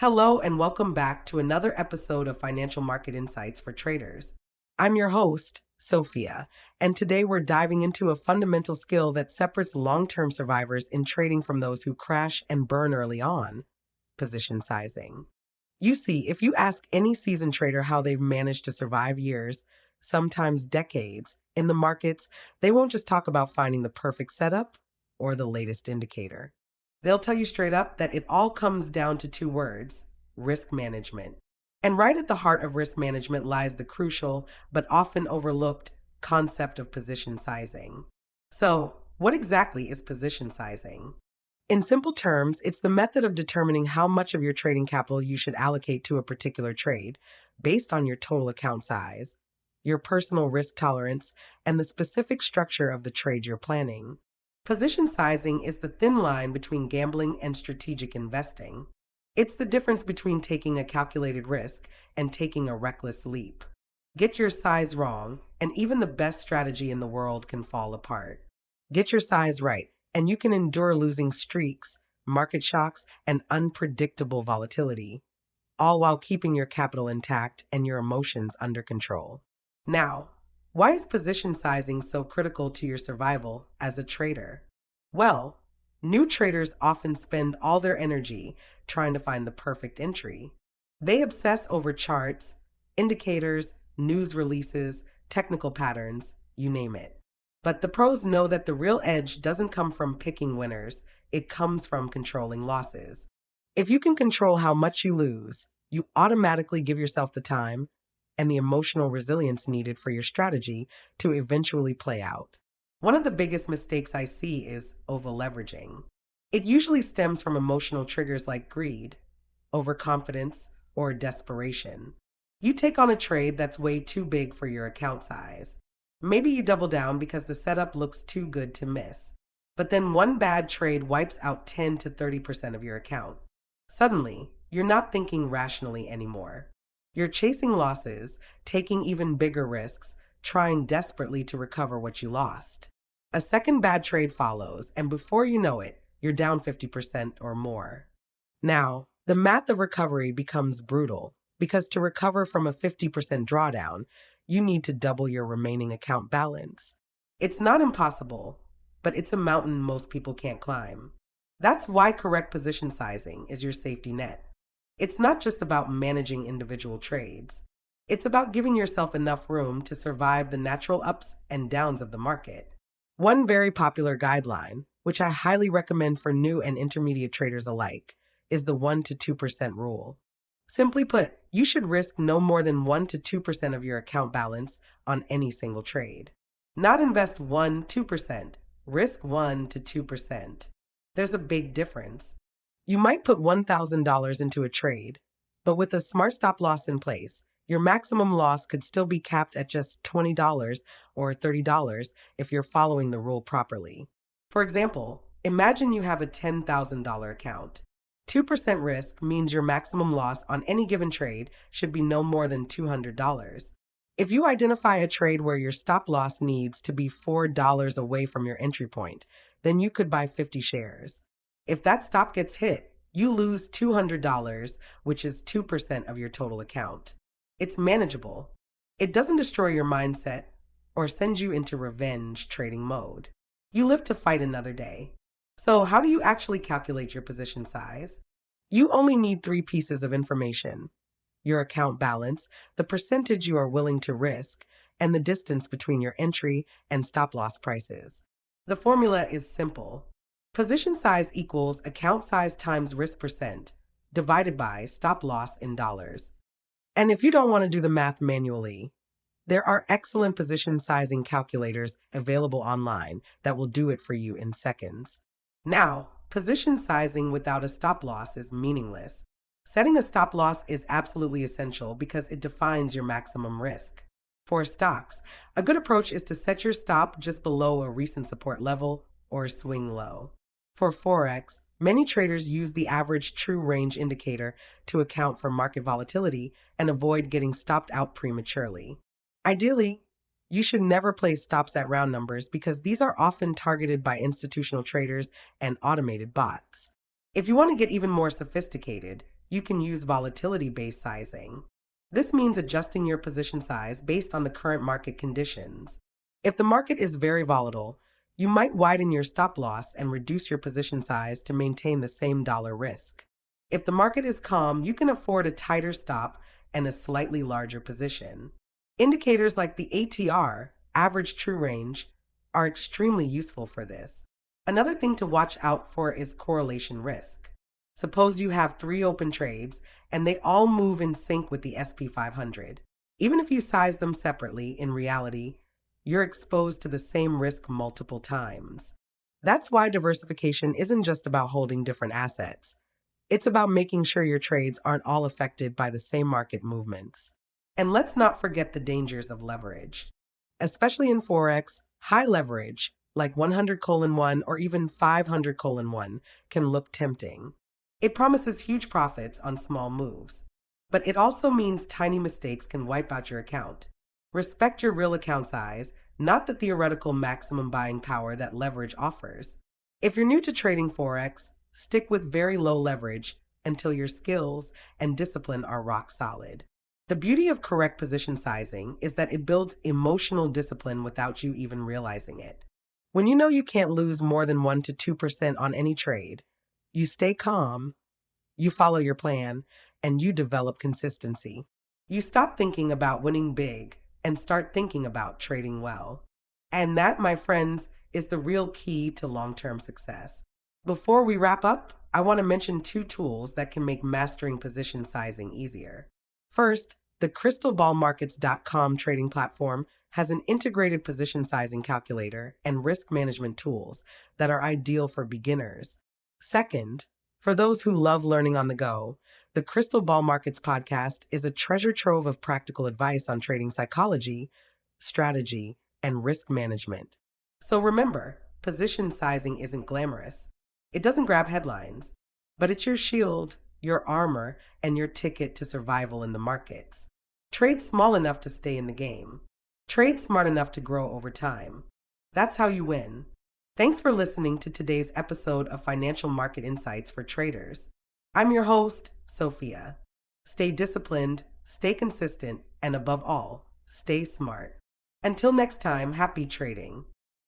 Hello, and welcome back to another episode of Financial Market Insights for Traders. I'm your host, Sophia, and today we're diving into a fundamental skill that separates long term survivors in trading from those who crash and burn early on: position sizing. You see, if you ask any seasoned trader how they've managed to survive years, sometimes decades, in the markets, they won't just talk about finding the perfect setup or the latest indicator. They'll tell you straight up that it all comes down to two words: risk management. And right at the heart of risk management lies the crucial, but often overlooked, concept of position sizing. So, what exactly is position sizing? In simple terms, it's the method of determining how much of your trading capital you should allocate to a particular trade based on your total account size, your personal risk tolerance, and the specific structure of the trade you're planning. Position sizing is the thin line between gambling and strategic investing. It's the difference between taking a calculated risk and taking a reckless leap. Get your size wrong, and even the best strategy in the world can fall apart. Get your size right, and you can endure losing streaks, market shocks, and unpredictable volatility, all while keeping your capital intact and your emotions under control. Now, why is position sizing so critical to your survival as a trader? Well, new traders often spend all their energy trying to find the perfect entry. They obsess over charts, indicators, news releases, technical patterns, you name it. But the pros know that the real edge doesn't come from picking winners, it comes from controlling losses. If you can control how much you lose, you automatically give yourself the time and the emotional resilience needed for your strategy to eventually play out. One of the biggest mistakes I see is over-leveraging. It usually stems from emotional triggers like greed, overconfidence, or desperation. You take on a trade that's way too big for your account size. Maybe you double down because the setup looks too good to miss. But then one bad trade wipes out 10 to 30% of your account. Suddenly, you're not thinking rationally anymore. You're chasing losses, taking even bigger risks, trying desperately to recover what you lost. A second bad trade follows, and before you know it, you're down 50% or more. Now, the math of recovery becomes brutal, because to recover from a 50% drawdown, you need to double your remaining account balance. It's not impossible, but it's a mountain most people can't climb. That's why correct position sizing is your safety net. It's not just about managing individual trades. It's about giving yourself enough room to survive the natural ups and downs of the market. One very popular guideline, which I highly recommend for new and intermediate traders alike, is the 1 to 2% rule. Simply put, you should risk no more than 1 to 2% of your account balance on any single trade. Not invest 1-2%, risk 1 to 2%. There's a big difference. You might put $1,000 into a trade, but with a smart stop loss in place, your maximum loss could still be capped at just $20 or $30 if you're following the rule properly. For example, imagine you have a $10,000 account. 2% risk means your maximum loss on any given trade should be no more than $200. If you identify a trade where your stop loss needs to be $4 away from your entry point, then you could buy 50 shares. If that stop gets hit, you lose $200, which is 2% of your total account. It's manageable. It doesn't destroy your mindset or send you into revenge trading mode. You live to fight another day. So, how do you actually calculate your position size? You only need three pieces of information: your account balance, the percentage you are willing to risk, and the distance between your entry and stop loss prices. The formula is simple. Position size equals account size times risk percent divided by stop loss in dollars. And if you don't want to do the math manually, there are excellent position sizing calculators available online that will do it for you in seconds. Now, position sizing without a stop loss is meaningless. Setting a stop loss is absolutely essential because it defines your maximum risk. For stocks, a good approach is to set your stop just below a recent support level or swing low. For Forex, many traders use the average true range indicator to account for market volatility and avoid getting stopped out prematurely. Ideally, you should never place stops at round numbers because these are often targeted by institutional traders and automated bots. If you want to get even more sophisticated, you can use volatility-based sizing. This means adjusting your position size based on the current market conditions. If the market is very volatile, you might widen your stop loss and reduce your position size to maintain the same dollar risk. If the market is calm, you can afford a tighter stop and a slightly larger position. Indicators like the ATR, average true range, are extremely useful for this. Another thing to watch out for is correlation risk. Suppose you have 3 open trades and they all move in sync with the SP 500. Even if you size them separately, in reality, you're exposed to the same risk multiple times. That's why diversification isn't just about holding different assets. It's about making sure your trades aren't all affected by the same market movements. And let's not forget the dangers of leverage. Especially in Forex, high leverage, like 100:1 or even 500:1, can look tempting. It promises huge profits on small moves, but it also means tiny mistakes can wipe out your account. Respect your real account size, not the theoretical maximum buying power that leverage offers. If you're new to trading Forex, stick with very low leverage until your skills and discipline are rock solid. The beauty of correct position sizing is that it builds emotional discipline without you even realizing it. When you know you can't lose more than 1 to 2% on any trade, you stay calm, you follow your plan, and you develop consistency. You stop thinking about winning big and start thinking about trading well. And that, my friends, is the real key to long-term success. Before we wrap up, I want to mention 2 tools that can make mastering position sizing easier. First, the crystalballmarkets.com trading platform has an integrated position sizing calculator and risk management tools that are ideal for beginners. Second, for those who love learning on the go, the Crystal Ball Markets podcast is a treasure trove of practical advice on trading psychology, strategy, and risk management. So remember, position sizing isn't glamorous. It doesn't grab headlines, but it's your shield, your armor, and your ticket to survival in the markets. Trade small enough to stay in the game. Trade smart enough to grow over time. That's how you win. Thanks for listening to today's episode of Financial Market Insights for Traders. I'm your host, Sophia. Stay disciplined, stay consistent, and above all, stay smart. Until next time, happy trading.